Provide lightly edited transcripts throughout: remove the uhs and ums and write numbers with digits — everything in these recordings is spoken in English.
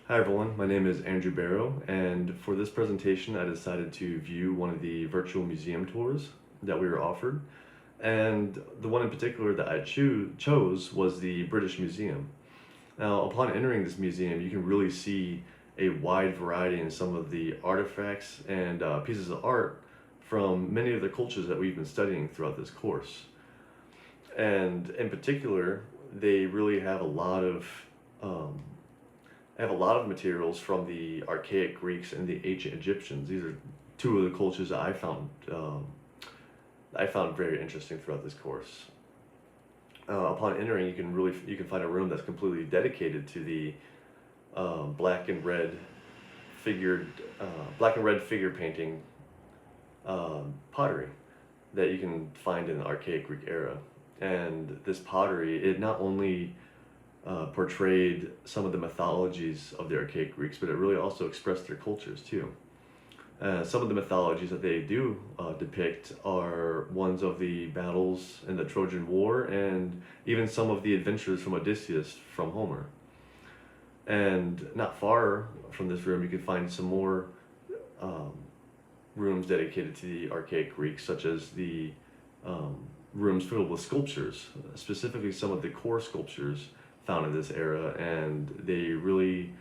Hi everyone, my name is Andrew Barrow, and for this presentation I decided to view one of the virtual museum tours that we were offered. And the one in particular that I chose was the British Museum. Now, upon entering this museum, you can really see a wide variety in some of the artifacts and pieces of art from many of the cultures that we've been studying throughout this course. And in particular, they really have um, a lot of materials from the archaic Greeks and the ancient Egyptians. These are two of the cultures that I found very interesting throughout this course. Upon entering, you can find a room that's completely dedicated to the black and red figured black and red figure painting pottery that you can find in the archaic Greek era. And this pottery, it not only portrayed some of the mythologies of the archaic Greeks, but it really also expressed their cultures too. Some of the mythologies that they do depict are ones of the battles in the Trojan War and even some of the adventures from Odysseus from Homer. And not far from this room, you can find some more um, rooms dedicated to the archaic Greeks, such as the um, rooms filled with sculptures, specifically some of the core sculptures found in this era, and they really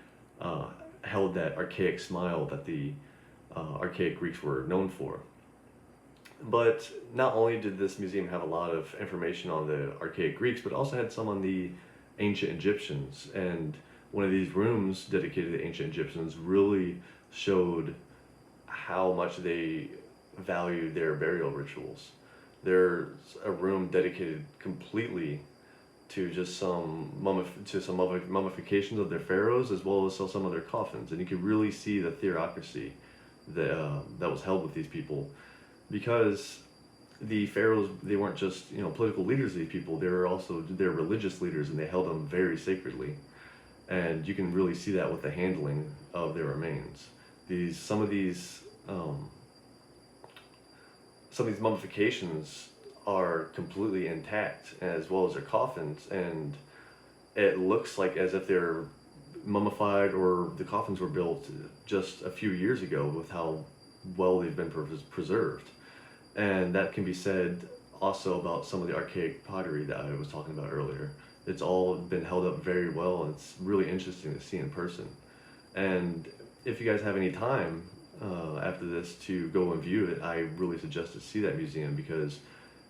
held that archaic smile that the archaic Greeks were known for. But not only did this museum have a lot of information on the archaic Greeks, but also had some on the ancient Egyptians. And one of these rooms dedicated to the ancient Egyptians really showed how much they valued their burial rituals. There's a room dedicated completely to just some mummifications of their pharaohs, as well as some of their coffins, and you could really see the theocracy that was held with these people, because the pharaohs, they weren't just political leaders of these people, they were also their religious leaders, and they held them very sacredly. And you can really see that with the handling of their remains. Some of these mummifications are completely intact, as well as their coffins, and it looks like as if they're mummified or the coffins were built just a few years ago with how well they've been preserved. And that can be said also about some of the archaic pottery that I was talking about earlier. It's all been held up very well, and it's really interesting to see in person. And if you guys have any time after this to go and view it, I really suggest to see that museum, because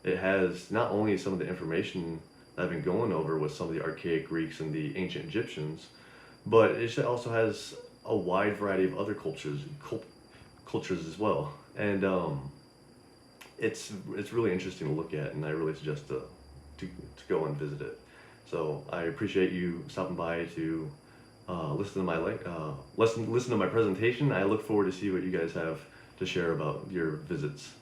it has not only some of the information that I've been going over with some of the archaic Greeks and the ancient Egyptians, but it also has a wide variety of other cultures as well. And it's really interesting to look at, and I really suggest to go and visit it. So I appreciate you stopping by to listen to my presentation. I look forward to see what you guys have to share about your visits.